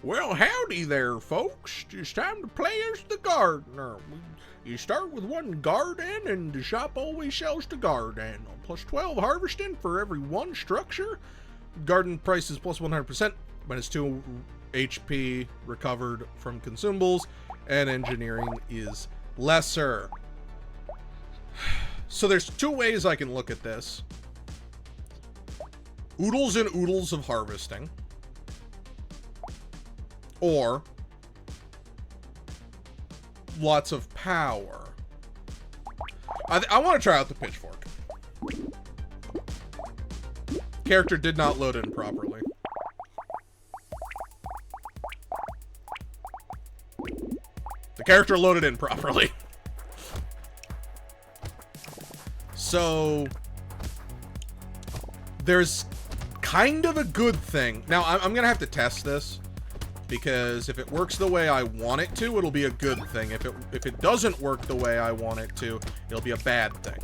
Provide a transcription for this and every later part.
Well, howdy there, folks. It's time to play as the gardener. You start with one garden, and the shop always sells the garden. Plus 12 harvesting for every one structure. Garden price is plus 100%, minus 2 HP recovered from consumables, and engineering is lesser. So there's two ways I can look at this. Oodles and oodles of harvesting. Or lots of power. I want to try out the pitchfork. Character did not load in properly. The character loaded in properly. So there's kind of a good thing. Now, I'm going to have to test this. Because if it works the way I want it to, it'll be a good thing. If it doesn't work the way I want it to, it'll be a bad thing.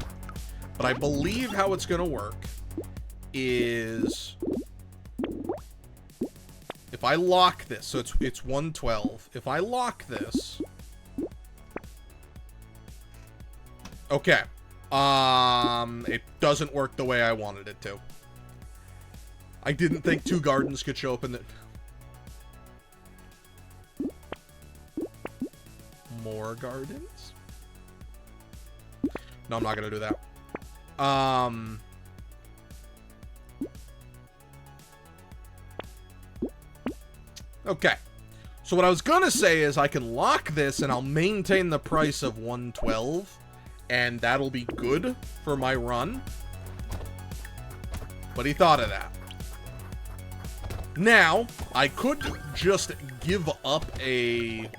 But I believe how it's going to work is if I lock this, so it's 112. If I lock this, okay, it doesn't work the way I wanted it to. I didn't think two gardens could show up in the. More gardens? No, I'm not gonna do that. Okay. So what I was gonna say is I can lock this and I'll maintain the price of 112, and that'll be good for my run. But he thought of that. Now, I could just give up a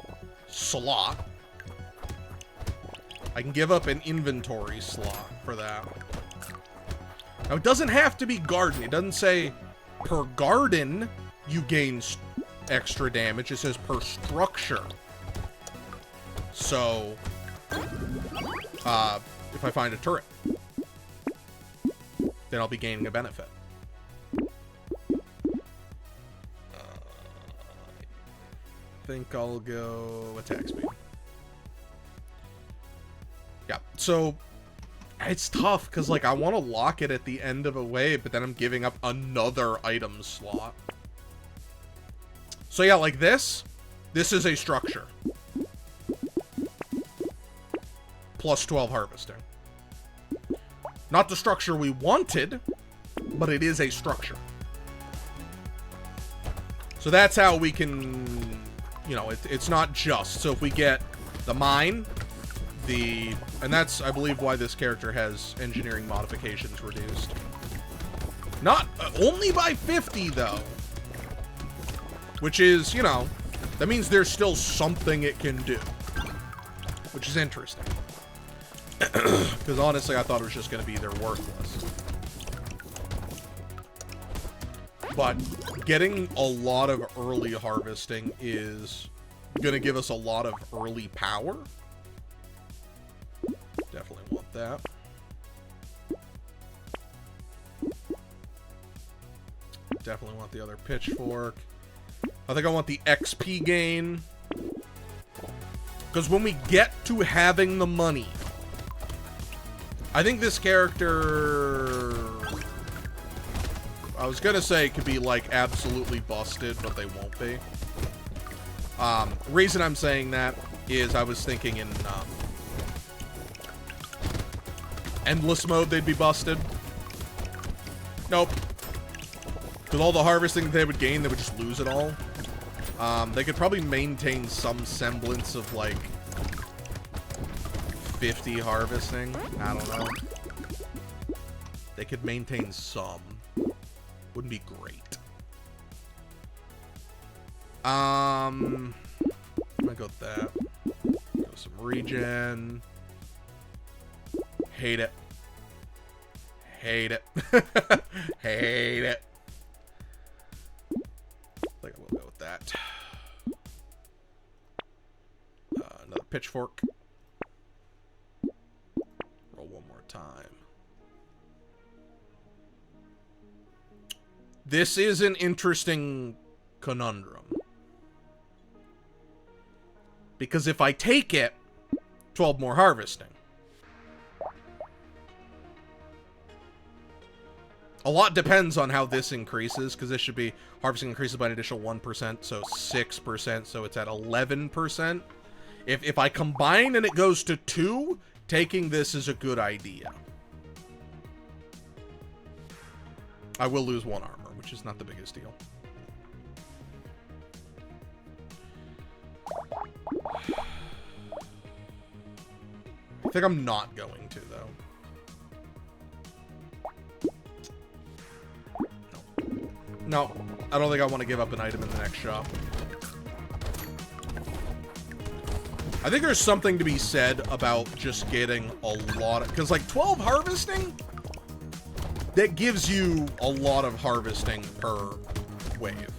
slot. I can give up an inventory slot for that. Now, it doesn't have to be garden. It doesn't say per garden you gain extra damage. It says per structure. So, if I find a turret, then I'll be gaining a benefit. I think I'll go attack speed. Yeah, so it's tough because, like, I want to lock it at the end of a wave, but then I'm giving up another item slot. So yeah, like this is a structure. Plus 12 harvesting. Not the structure we wanted, but it is a structure. So that's how we can, you know, it's not just. So if we get the mine, and that's, I believe, why this character has engineering modifications reduced. Not, only by 50, though. Which is, you know, that means there's still something it can do. Which is interesting. Because honestly, I thought it was just going to be they're worthless. But getting a lot of early harvesting is going to give us a lot of early power. Definitely want that. Definitely want the other pitchfork. I think I want the XP gain. Because when we get to having the money, I think this character, I was gonna say could be like absolutely busted, but they won't be. Reason I'm saying that is I was thinking in endless mode they'd be busted. Nope. Because all the harvesting they would gain, they would just lose it all. They could probably maintain some semblance of, like, 50 harvesting. I don't know. They could maintain some. Wouldn't be great. I'm gonna go with that. Go some regen. Hate it. Hate it. Hate it. I think I will go with that. Another pitchfork. Roll one more time. This is an interesting conundrum. Because if I take it, 12 more harvesting. A lot depends on how this increases, because this should be harvesting increases by an additional 1%, so 6%, so it's at 11%. If I combine and it goes to 2, taking this is a good idea. I will lose 1 armor, which is not the biggest deal. I think I'm not going to, though. No, I don't think I want to give up an item in the next shop. I think there's something to be said about just getting a lot of... Because, like, 12 harvesting? That gives you a lot of harvesting per wave.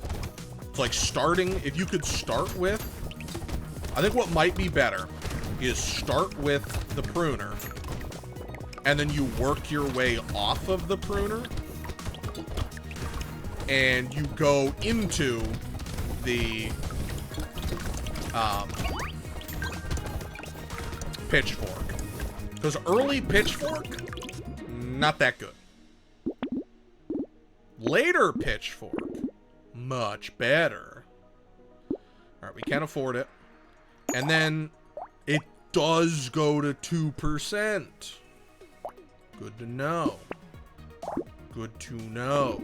It's like starting... If you could start with... I think what might be better is start with the pruner. And then you work your way off of the pruner. And you go into the... pitchfork. Because early pitchfork, not that good. Later pitchfork, much better. Alright, we can't afford it. And then it does go to 2%. Good to know. Good to know.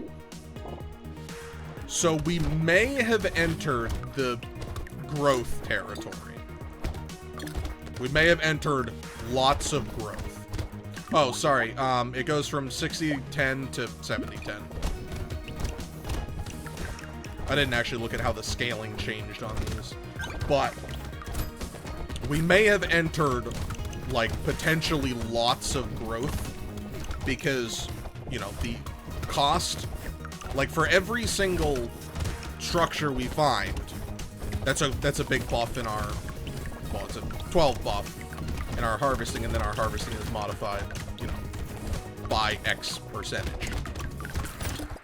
So we may have entered the growth territory. We may have entered lots of growth. Oh, sorry. It goes from 60-10 to 70-10. I didn't actually look at how the scaling changed on these. But we may have entered, like, potentially lots of growth. Because, you know, the cost... Like, for every single structure we find, that's a big buff in our... Well, it's a 12 buff in our harvesting, and then our harvesting is modified, you know, by X percentage.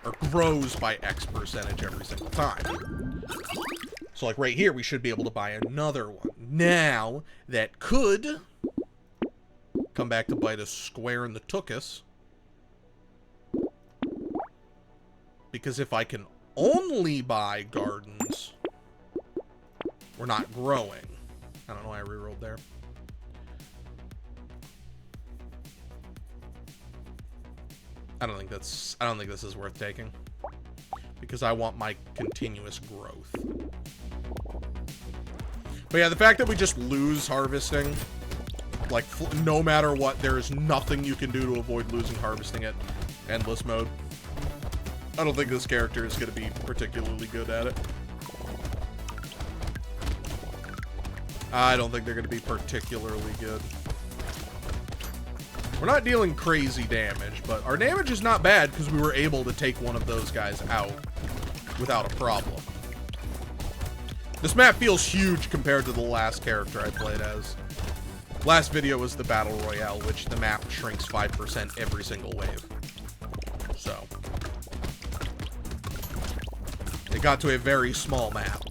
Or grows by X percentage every single time. So, like, right here, we should be able to buy another one. Now, that could come back to bite us square in the tuchus. Because if I can only buy gardens, we're not growing. I don't know why I rerolled there. I don't think this is worth taking. Because I want my continuous growth. But yeah, the fact that we just lose harvesting, like, no matter what, there is nothing you can do to avoid losing harvesting at endless mode. I don't think this character is going to be particularly good at it. I don't think they're going to be particularly good. We're not dealing crazy damage, but our damage is not bad because we were able to take one of those guys out without a problem. This map feels huge compared to the last character I played as. Last video was the Battle Royale, which the map shrinks 5% every single wave. So... it got to a very small map.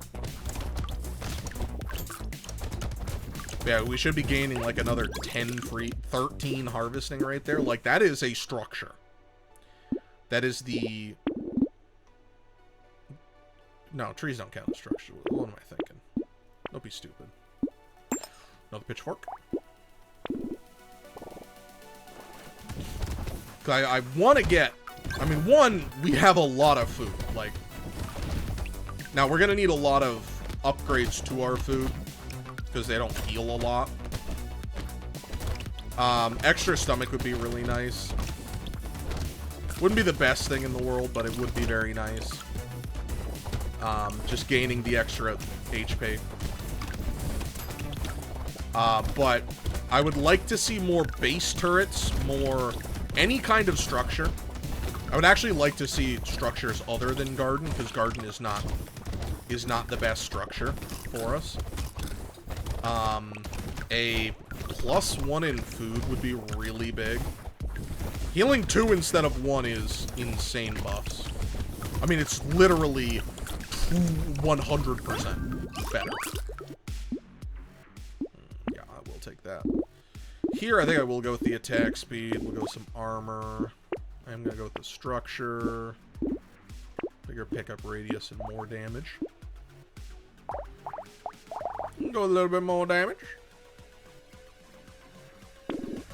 Yeah, we should be gaining like another 13 harvesting right there. Like, that is a structure. That is the... No, trees don't count as structure. What am I thinking? Don't be stupid. Another pitchfork. I want to get... I mean, one, we have a lot of food. Like... Now, we're going to need a lot of upgrades to our food, because they don't heal a lot. Extra stomach would be really nice. Wouldn't be the best thing in the world, but it would be very nice. Just gaining the extra HP. But I would like to see more base turrets, more... any kind of structure. I would actually like to see structures other than garden, because garden is not the best structure for us. A +1 in food would be really big. Healing 2 instead of 1 is insane buffs. I mean, it's literally 100% better. take that. Here, I think I will go with the attack speed. We'll go with some armor. I'm going to go with the structure. Bigger pickup radius and more damage. Go a little bit more damage.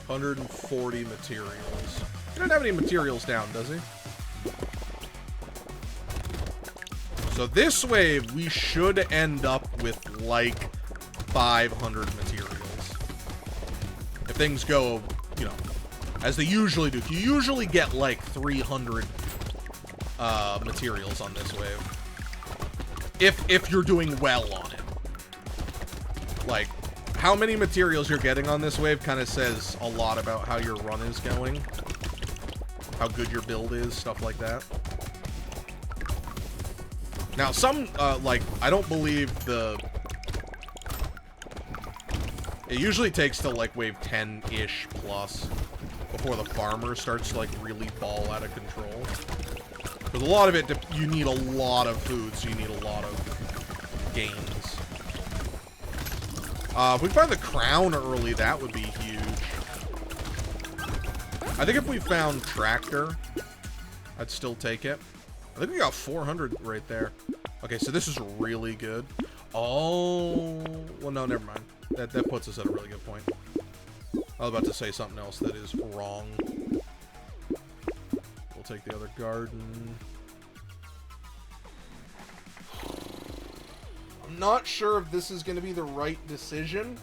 140 materials. He doesn't have any materials down, does he? So this wave, we should end up with like 500 materials. If things go, you know, as they usually do. You usually get like 300 materials on this wave. If you're doing well on it. Like, how many materials you're getting on this wave kind of says a lot about how your run is going. How good your build is, stuff like that. Now, some, like, I don't believe it usually takes till, like, wave 10-ish plus before the farmer starts to, like, really ball out of control. Because a lot of it, you need a lot of food, so you need a lot of gains. If we find the crown early, that would be huge. I think if we found tractor, I'd still take it. I think we got 400 right there. Okay, so this is really good. Oh, well, no, never mind. That puts us at a really good point. I was about to say something else that is wrong. We'll take the other garden. I'm not sure if this is going to be the right decision.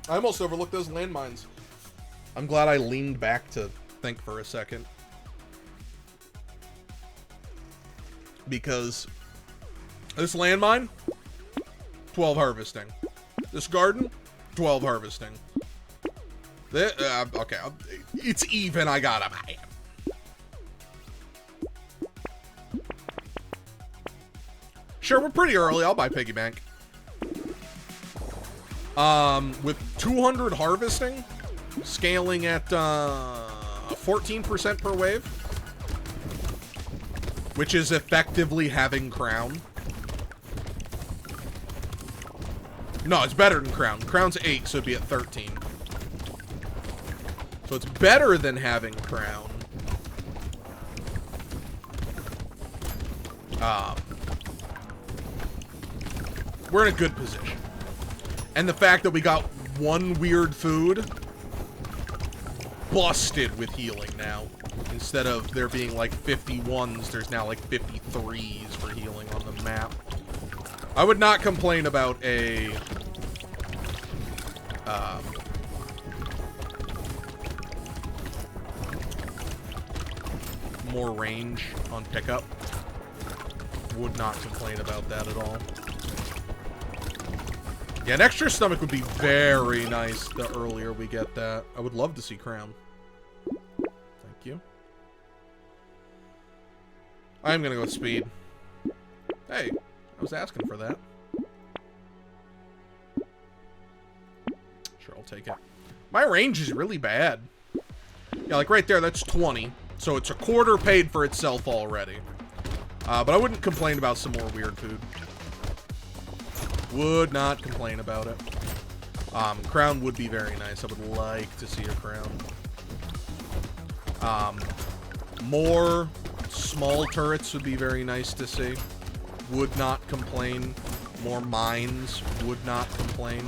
I almost overlooked those landmines. I'm glad I leaned back to think for a second. Because this landmine, 12 harvesting. This garden, 12 harvesting. Okay, it's even. I got him. Sure, we're pretty early. I'll buy piggy bank. With 200 harvesting, scaling at 14% per wave, which is effectively having crown. No, it's better than crown. Crown's 8, so it'd be at 13. So it's better than having crown. We're in a good position. And the fact that we got one weird food busted with healing now. Instead of there being like 51s, there's now like 53s for healing on the map. I would not complain about a more range on pickup. Would not complain about that at all. Yeah, an extra stomach would be very nice the earlier we get that. I would love to see crown. Thank you. I'm gonna go with speed. Hey, I was asking for that. Sure, I'll take it. My range is really bad. Yeah, like right there, that's 20. So it's a quarter paid for itself already. But I wouldn't complain about some more weird food. Would not complain about it. Crown would be very nice. I would like to see a crown. More small turrets would be very nice to see. Would not complain. More mines. Would not complain.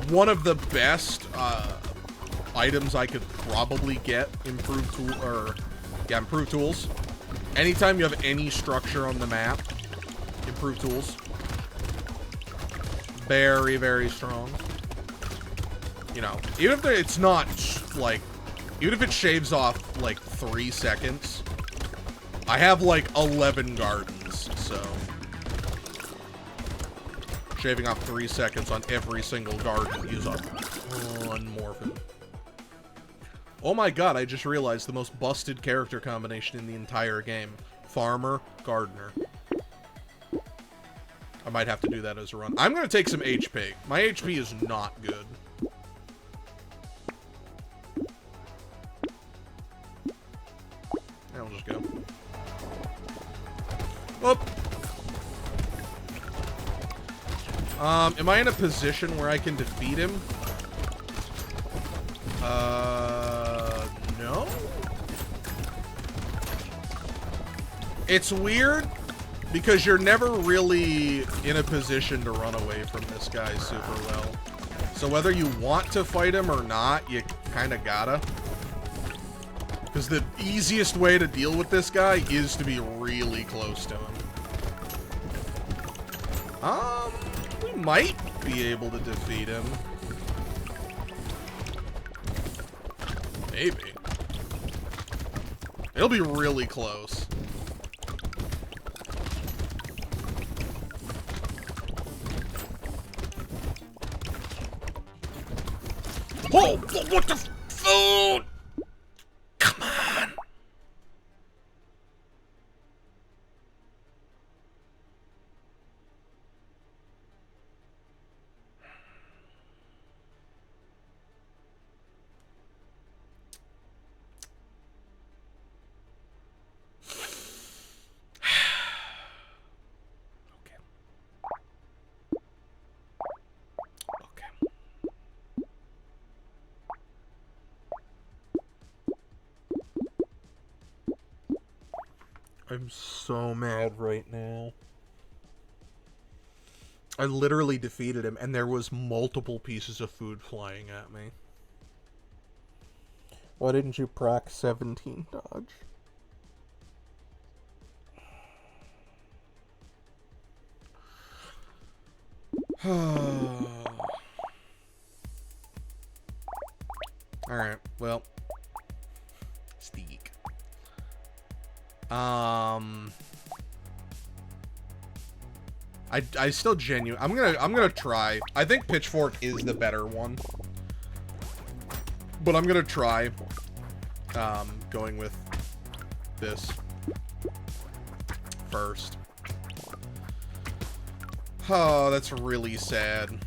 One of the best items I could probably get, improved tools. Anytime you have any structure on the map, improved tools. Very, very strong. You know, even if it's not, like, even if it shaves off, like, 3 seconds, I have, like, 11 gardens, so shaving off 3 seconds on every single garden is a ton more food. Oh my god, I just realized the most busted character combination in the entire game. Farmer, Gardener. I might have to do that as a run. I'm going to take some HP. My HP is not good. I'll just go. Whoop. Am I in a position where I can defeat him? No? It's weird because you're never really in a position to run away from this guy super well. So whether you want to fight him or not, you kind of gotta. Because the easiest way to deal with this guy is to be really close to him. We might be able to defeat him. Maybe. It'll be really close. Oh, what the food? Come on. I'm so mad right now. I literally defeated him, and there was multiple pieces of food flying at me. Why didn't you proc 17 dodge? Alright, well. Steak. I still I'm gonna try. I think Pitchfork is the better one. But I'm gonna try going with this first. Oh, that's really sad.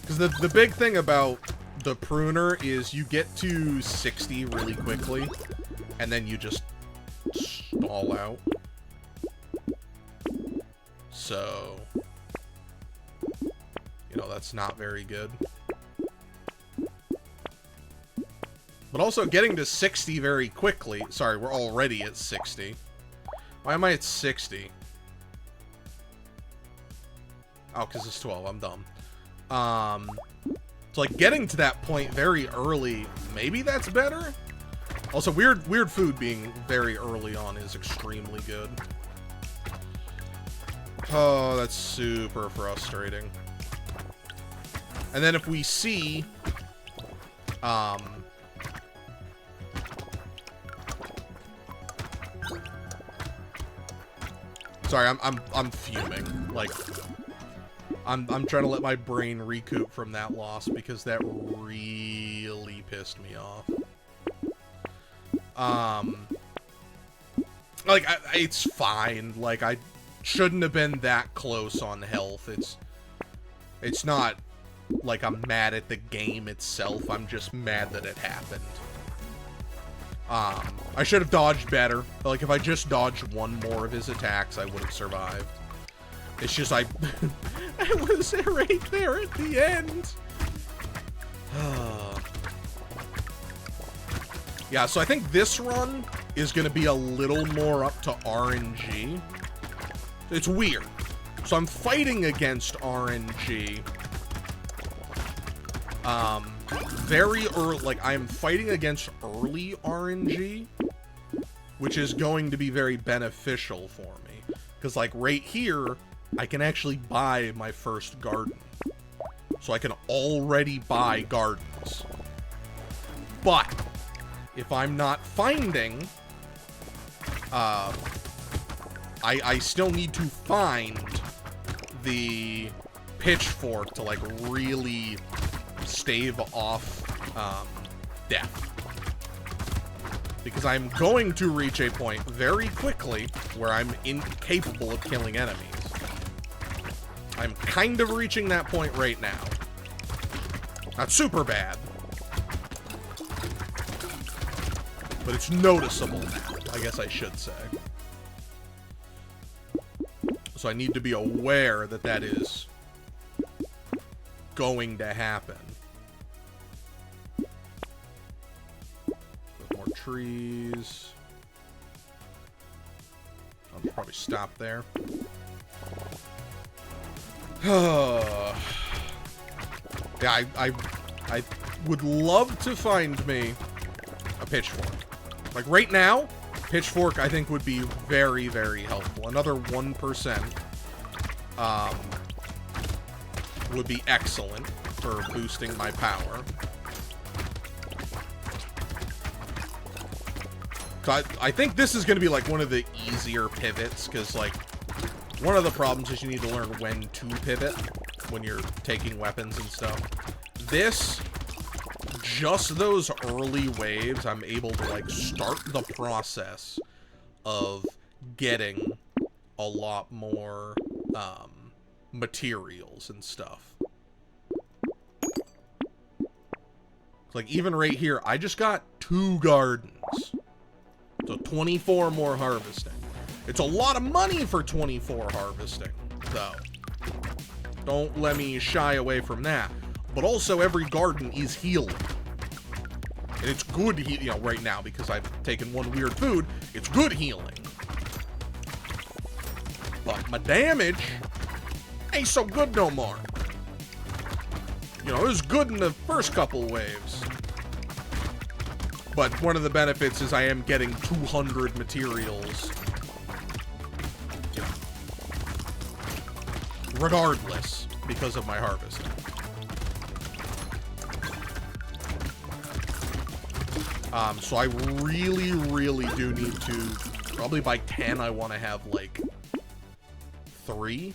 Because the big thing about the pruner is you get to 60 really quickly, and then you just stall out. So, you know, that's not very good. But also getting to 60 very quickly. Sorry, we're already at 60. Why am I at 60? Oh, because it's 12. I'm dumb. So, like, getting to that point very early, maybe that's better? Also, weird food being very early on is extremely good. Oh, that's super frustrating. And then if we see, sorry, I'm fuming. Like, I'm trying to let my brain recoup from that loss because that really pissed me off. Like, it's fine. Like, I shouldn't have been that close on health. It's not like I'm mad at the game itself. I'm just mad that it happened. I should have dodged better. Like, if I just dodged one more of his attacks, I would have survived. It's just I was right there at the end. Yeah, so I think this run is going to be a little more up to RNG. It's weird. So I'm fighting against RNG. Very early, like, I'm fighting against early RNG, which is going to be very beneficial for me. Because, like, right here, I can actually buy my first garden. So I can already buy gardens. But if I'm not finding, I still need to find the pitchfork to, like, really stave off death. Because I'm going to reach a point very quickly where I'm incapable of killing enemies. I'm kind of reaching that point right now. Not super bad. But it's noticeable now, I guess I should say. So I need to be aware that that is going to happen. More trees. I'll probably stop there. Yeah, I would love to find me a pitchfork. Like right now, pitchfork I think would be very, very helpful. Another 1% would be excellent for boosting my power. So I think this is going to be like one of the easier pivots, because like one of the problems is you need to learn when to pivot when you're taking weapons and stuff. This, just those early waves, I'm able to like start the process of getting a lot more materials and stuff. Like even right here, I just got 2 gardens. So 24 more harvesting. It's a lot of money for 24 harvesting, though. Don't let me shy away from that. But also, every garden is healing. And it's good, you know, right now, because I've taken one weird food, it's good healing. But my damage ain't so good no more. You know, it was good in the first couple waves. But one of the benefits is I am getting 200 materials. You know, regardless, because of my harvesting. So I really, really do need to, probably by 10, I want to have, like, 3.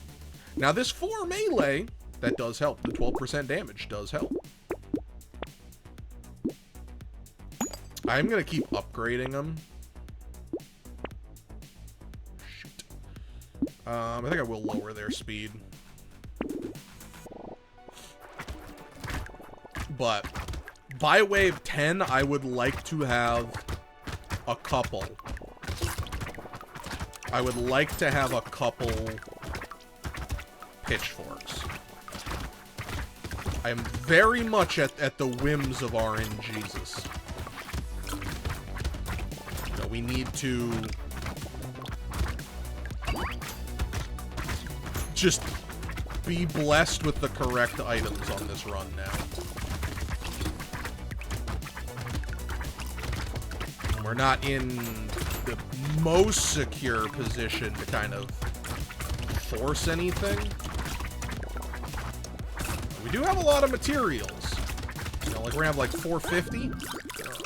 Now, this 4 melee, that does help. The 12% damage does help. I'm going to keep upgrading them. Shoot. I think I will lower their speed. But by wave 10, I would like to have a couple. I would like to have a couple pitchforks. I am very much at the whims of RNGesus. So we need to just be blessed with the correct items on this run now. We're not in the most secure position to kind of force anything. We do have a lot of materials. You know, like we're gonna have like 450,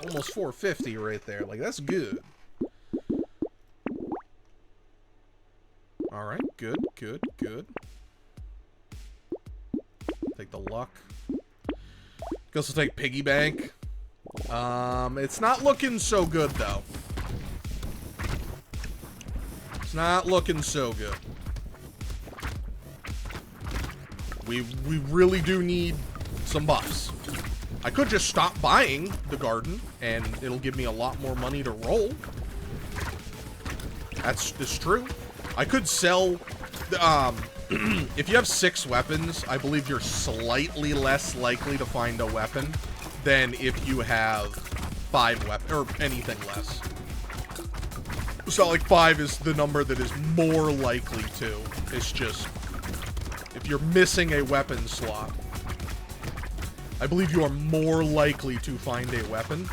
almost 450 right there. Like that's good. All right, good, good, good. Take the luck. Guess we'll take piggy bank. It's not looking so good though. It's not looking so good. We really do need some buffs. I could just stop buying the garden, and it'll give me a lot more money to roll. That's true. I could sell... if you have 6 weapons, I believe you're slightly less likely to find a weapon than if you have 5 weapons, or anything less. So, like, 5 is the number that is more likely to. It's just... if you're missing a weapon slot, I believe you are more likely to find a weapon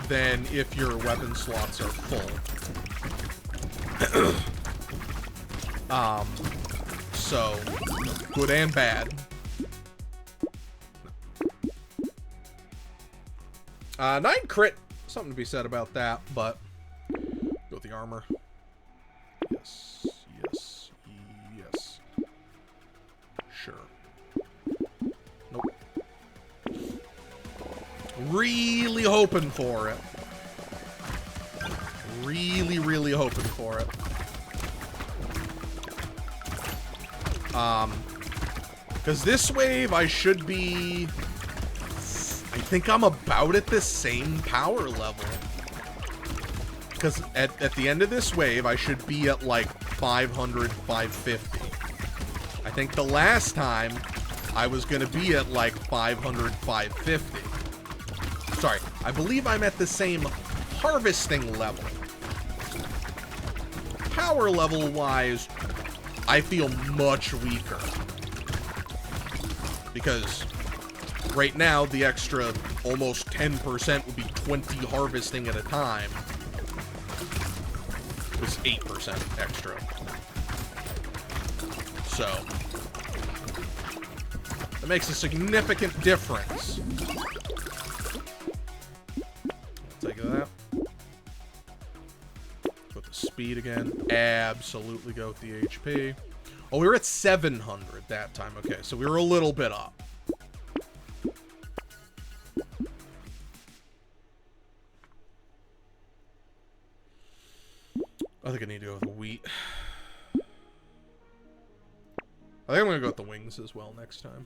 than if your weapon slots are full. So, good and bad. 9 crit. Something to be said about that, but go with the armor. Yes, yes, yes. Sure. Nope. Really hoping for it. Really, really hoping for it. Because this wave, I should be... I think I'm about at the same power level. Because at the end of this wave, I should be at, like, 500, 550. I think the last time I was going to be at like 500, 550. Sorry, I believe I'm at the same harvesting level. Power level wise, I feel much weaker. Because right now, the extra almost 10% would be 20 harvesting at a time. It's 8% extra. So, it makes a significant difference. I'll take that. Go with the speed again. Absolutely go with the HP. Oh, we were at 700 that time. Okay, so we were a little bit up. I think I need to go with the wheat. I think I'm going to go with the wings as well next time.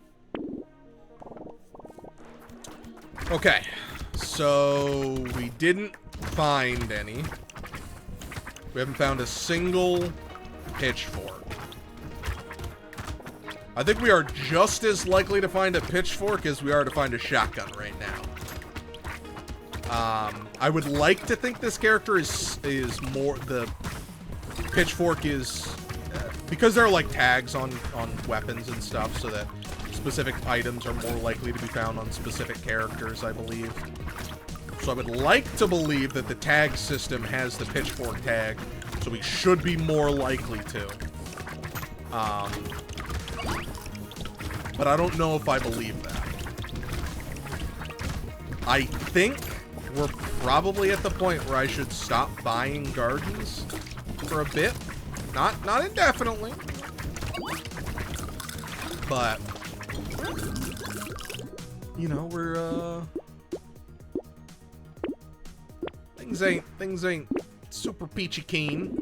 Okay, so we didn't find any. We haven't found a single pitchfork. I think we are just as likely to find a pitchfork as we are to find a shotgun right now. I would like to think this character is more... The pitchfork is... because there are like tags on weapons and stuff, so that specific items are more likely to be found on specific characters, I believe. So I would like to believe that the tag system has the pitchfork tag, so we should be more likely to. But I don't know if I believe that. I think we're probably at the point where I should stop buying gardens for a bit. Not indefinitely. But, you know, we're, things ain't super peachy keen.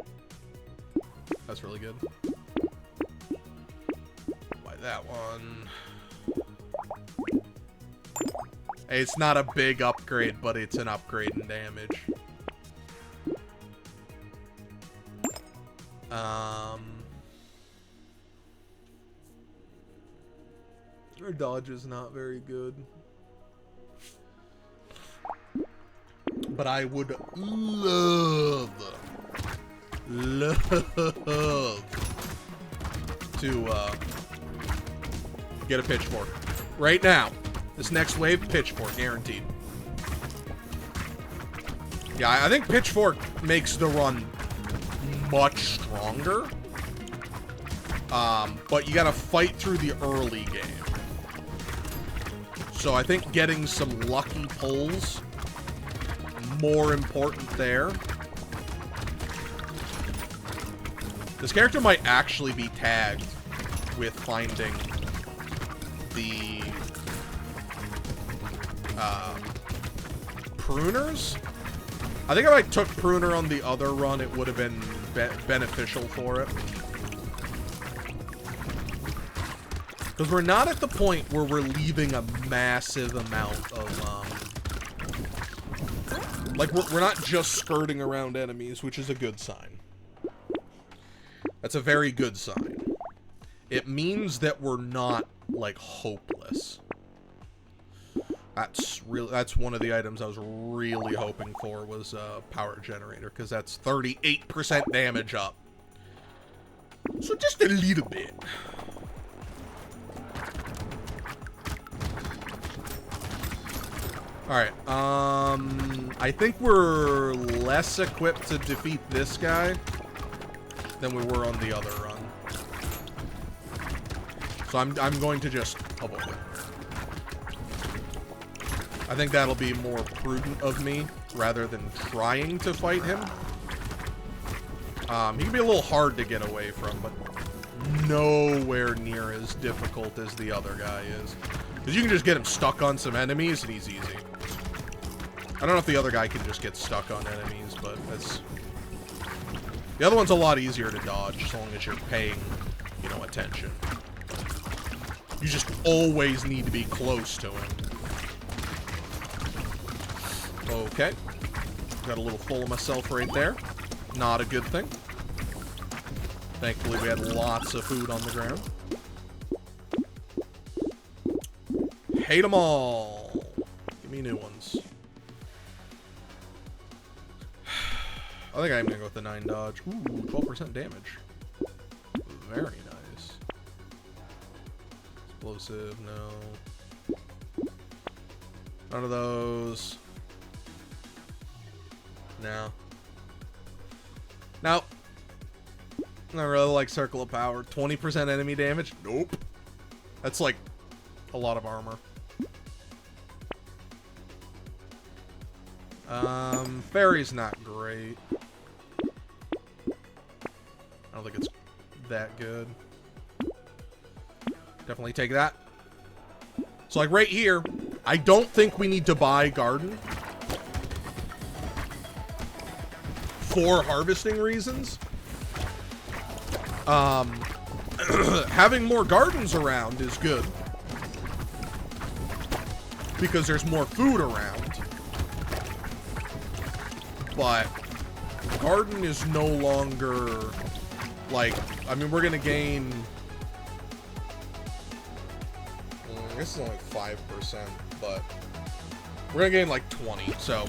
That's really good. Buy that one. Hey, it's not a big upgrade, but it's an upgrade in damage. Our dodge is not very good. But I would love to get a pitchfork. Right now. This next wave, pitchfork, guaranteed. Yeah, I think pitchfork makes the run much stronger. But you gotta fight through the early game. So I think getting some lucky pulls, more important there. This character might actually be tagged with finding the pruners. I think if I took pruner on the other run, it would have been beneficial for it. Because we're not at the point where we're leaving a massive amount of, like, we're not just skirting around enemies, which is a good sign. That's a very good sign. It means that we're not, like, hopeless. That's one of the items I was really hoping for was a power generator, because that's 38% damage up. So just a little bit. Alright, I think we're less equipped to defeat this guy than we were on the other run. So I'm going to just avoid it. I think that'll be more prudent of me, rather than trying to fight him. He can be a little hard to get away from, but nowhere near as difficult as the other guy is. Because you can just get him stuck on some enemies, and he's easy. I don't know if the other guy can just get stuck on enemies, but that's... The other one's a lot easier to dodge, as long as you're paying, you know, attention. You just always need to be close to him. Okay. Got a little full of myself right there. Not a good thing. Thankfully, we had lots of food on the ground. Hate them all. Give me new ones. I think I'm gonna go with the 9 dodge. Ooh, 12% damage. Very nice. Explosive, no. None of those. No. Nope. I really like Circle of Power. 20% enemy damage? Nope. That's like a lot of armor. Fairy's not great. I don't think it's that good. Definitely take that. So like right here, I don't think we need to buy Garden for harvesting reasons. Having more gardens around is good because there's more food around. But Garden is no longer like, I mean, we're gonna gain, I guess it's only 5%, but we're gonna gain like 20, so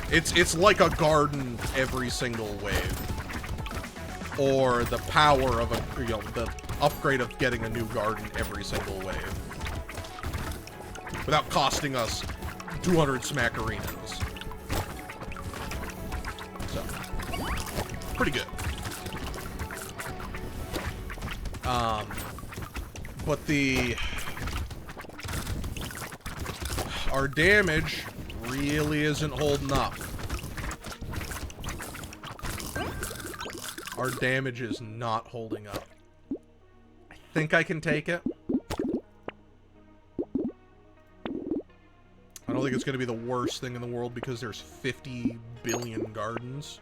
it's like a garden every single wave, or the power of a, you know, the upgrade of getting a new garden every single wave without costing us 200 smackerinas. So pretty good. But our damage really isn't holding up. Our damage is not holding up. I think I can take it. I don't think it's going to be the worst thing in the world because there's 50 billion gardens.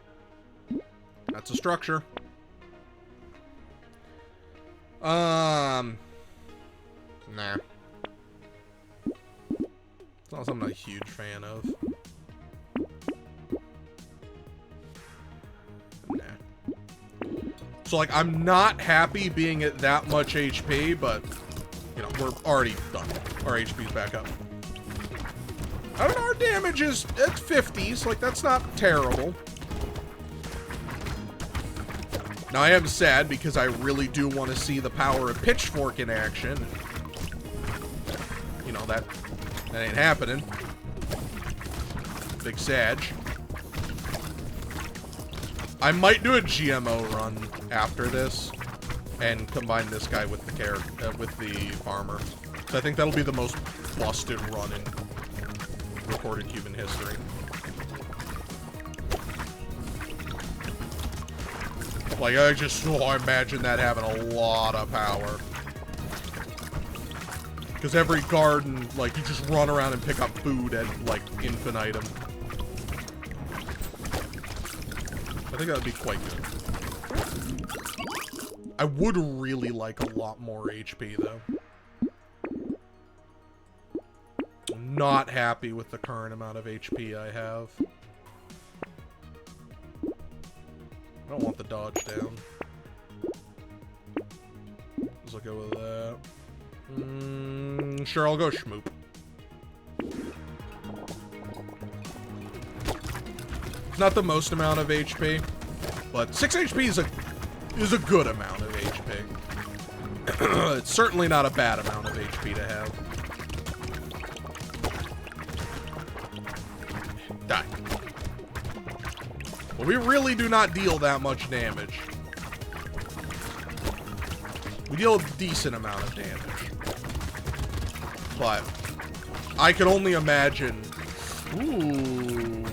That's a structure. Nah. It's not something I'm a huge fan of. Nah. So, like, I'm not happy being at that much HP, but, you know, we're already done. Our HP's back up. I don't know, our damage is at 50s, like, that's not terrible. Now, I am sad because I really do want to see the power of Pitchfork in action. You know, that ain't happening. Big Sag. I might do a GMO run after this and combine this guy with the with the farmer. So I think that'll be the most busted run in recorded human history. Like, I imagine that having a lot of power. Because every garden, like, you just run around and pick up food at, like, infinitum. I think that would be quite good. I would really like a lot more HP, though. I'm not happy with the current amount of HP I have. I don't want the dodge down. So I'll go with that. Sure, I'll go Schmoop. It's not the most amount of HP, but 6 HP is a good amount of HP. It's certainly not a bad amount of HP to have. Die. But we really do not deal that much damage. We deal a decent amount of damage. But I can only imagine. Ooh.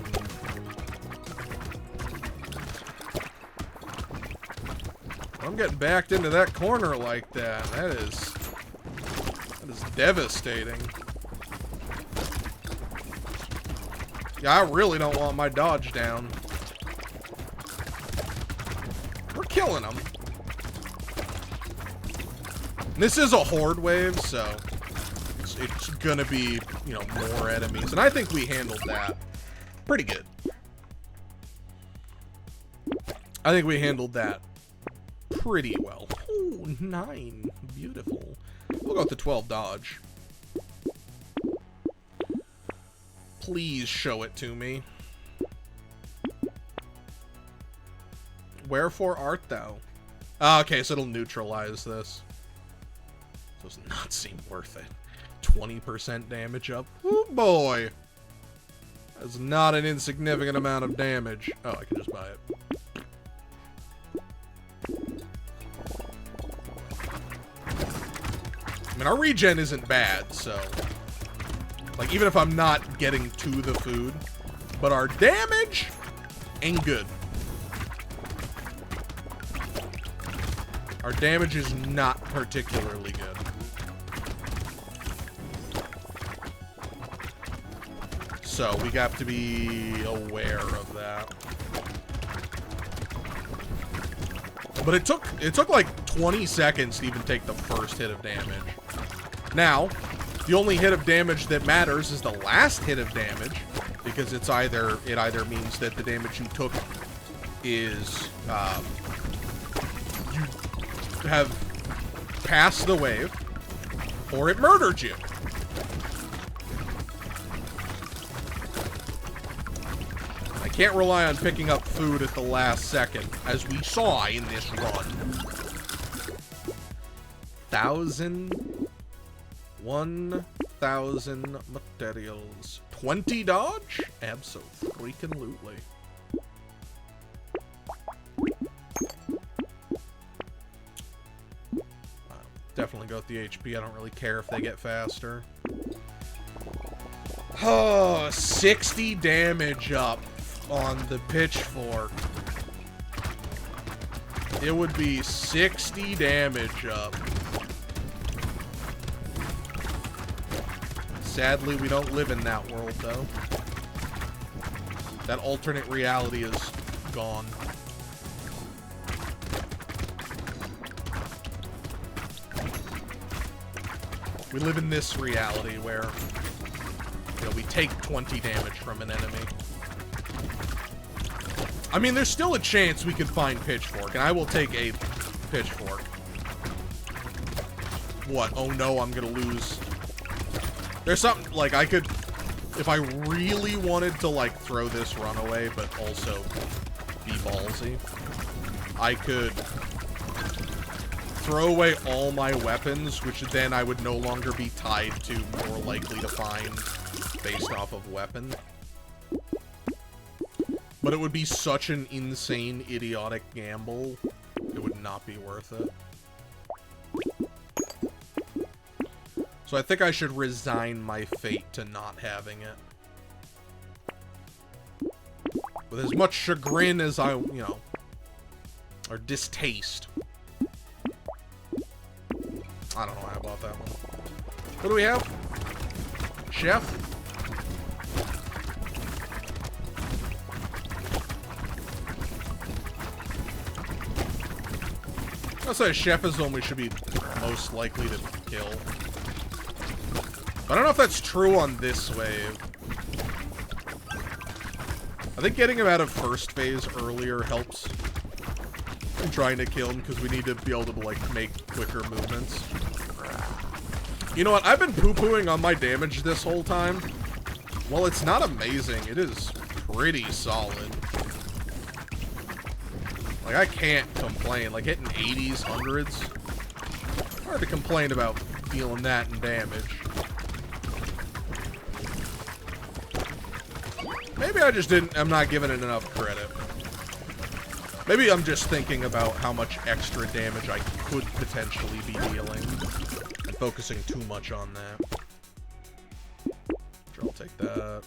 I'm getting backed into that corner like that. That is devastating. Yeah, I really don't want my dodge down. We're killing them. This is a horde wave, so it's gonna be, you know, more enemies. And I think we handled that pretty good. I think we handled that pretty well. Oh, 9. Beautiful. We'll go with the 12 dodge. Please show it to me. Wherefore art thou? Ah, okay, so it'll neutralize this. Does not seem worth it. 20% damage up. Oh boy. That's not an insignificant amount of damage. Oh, I can just buy it. I mean, our regen isn't bad, so... Like, even if I'm not getting to the food, but our damage ain't good. Our damage is not particularly good. So we got to be aware of that. But it took like 20 seconds to even take the first hit of damage. Now, the only hit of damage that matters is the last hit of damage, because it either means that the damage you took is you have passed the wave, or it murdered you. I can't rely on picking up food at the last second, as we saw in this run. 1,000 materials. 20 dodge? Abso-freaking-lutely. Definitely go with the HP. I don't really care if they get faster. Oh, 60 damage up on the pitchfork. It would be 60 damage up. Sadly, we don't live in that world, though. That alternate reality is gone. We live in this reality where, you know, we take 20 damage from an enemy. I mean, there's still a chance we could find Pitchfork, and I will take a Pitchfork. What? Oh no, I'm gonna lose. There's something, like, I could, if I really wanted to, like, throw this runaway, but also be ballsy, I could throw away all my weapons, which then I would no longer be tied to more likely to find based off of weapon. But it would be such an insane, idiotic gamble, it would not be worth it. So I think I should resign my fate to not having it. With as much chagrin as I, you know, or distaste. I don't know how about that one. What do we have? Chef? I'll say Chef is the one we should be most likely to kill. I don't know if that's true on this wave. I think getting him out of first phase earlier helps in trying to kill him, because we need to be able to, like, make quicker movements. You know what? I've been poo-pooing on my damage this whole time. Well, it's not amazing. It is pretty solid. Like, I can't complain. Like, hitting 80s, 100s. Hard to complain about feeling that in damage. Maybe I just didn't, I'm not giving it enough credit. Maybe I'm just thinking about how much extra damage I could potentially be dealing and focusing too much on that. Sure, I'll take that.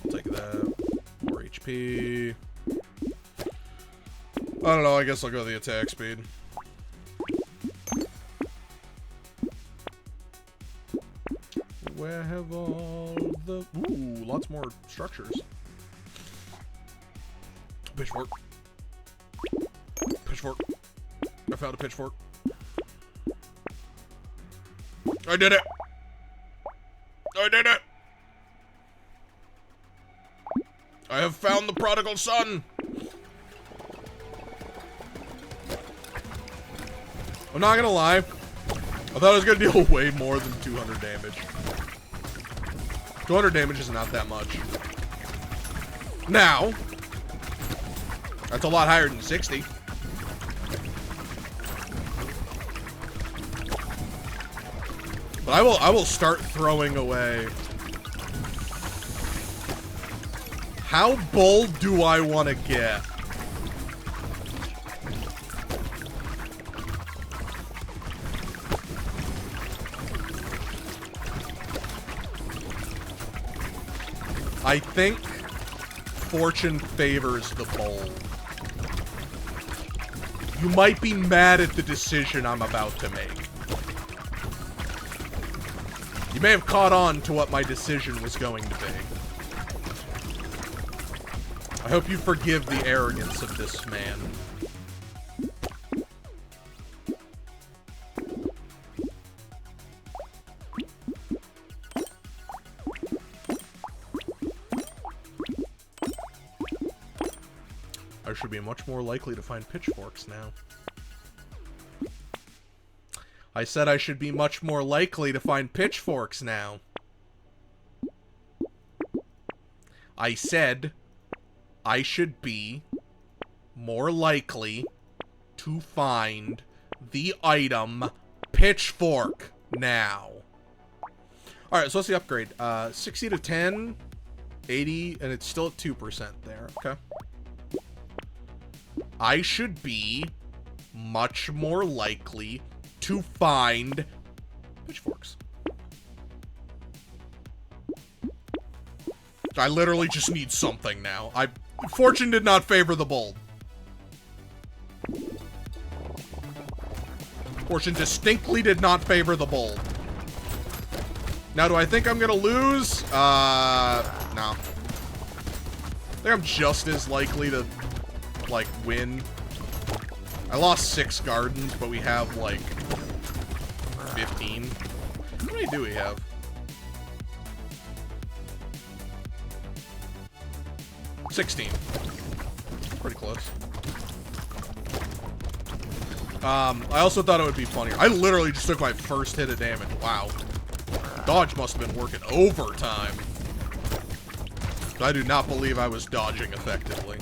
I'll take that. More HP. I don't know, I guess I'll go the attack speed. Where have all the... Ooh, lots more structures. Pitchfork. Pitchfork. I found a pitchfork. I did it! I did it! I have found the prodigal son. I'm not gonna lie. I thought I was gonna deal way more than 200 damage. 200 damage is not that much. Now, that's a lot higher than 60. But I will start throwing away. How bold do I want to get? I think fortune favors the bold. You might be mad at the decision I'm about to make. You may have caught on to what my decision was going to be. I hope you forgive the arrogance of this man. I should be much more likely to find pitchforks now. I said I should be much more likely to find pitchforks now. I said I should be more likely to find the item pitchfork now. Alright, so what's the upgrade? 60 to 10, 80, and it's still at 2% there. Okay. I should be much more likely to find pitchforks. I literally just need something now. Fortune did not favor the bold. Fortune distinctly did not favor the bold. Now, do I think I'm gonna lose? No. I think I'm just as likely to, like, win. I lost 6 gardens, but we have, like, 15. How many do we have? $16. Pretty close. I also thought it would be funnier. I literally just took my first hit of damage. Wow. Dodge must have been working overtime. I do not believe I was dodging effectively.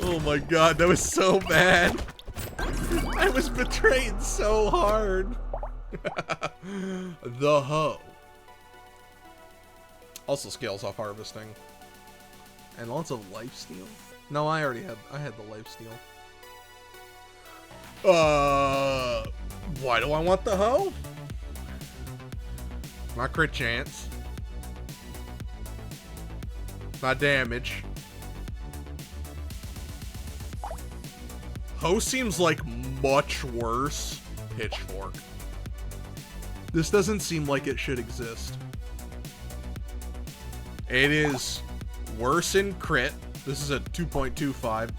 Oh my god, that was so bad. I was betrayed so hard. The hoe. Also scales off harvesting. And lots of lifesteal. No, I had the lifesteal. Why do I want the hoe? My crit chance. My damage. Hoe seems like much worse. Pitchfork. This doesn't seem like it should exist. It is worse in crit. This is a 2.25.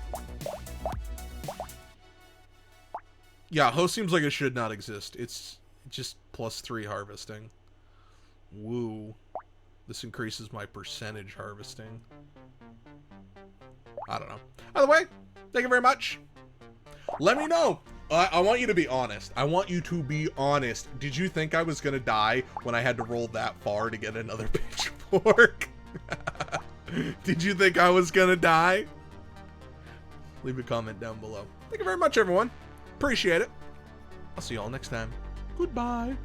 Yeah, Hoe seems like it should not exist. It's just +3 harvesting. Woo. This increases my percentage harvesting. I don't know. By the way, thank you very much. Let me know. I want you to be honest. I want you to be honest. Did you think I was going to die when I had to roll that far to get another pitchfork? Did you think I was going to die? Leave a comment down below. Thank you very much, everyone. Appreciate it. I'll see you all next time. Goodbye.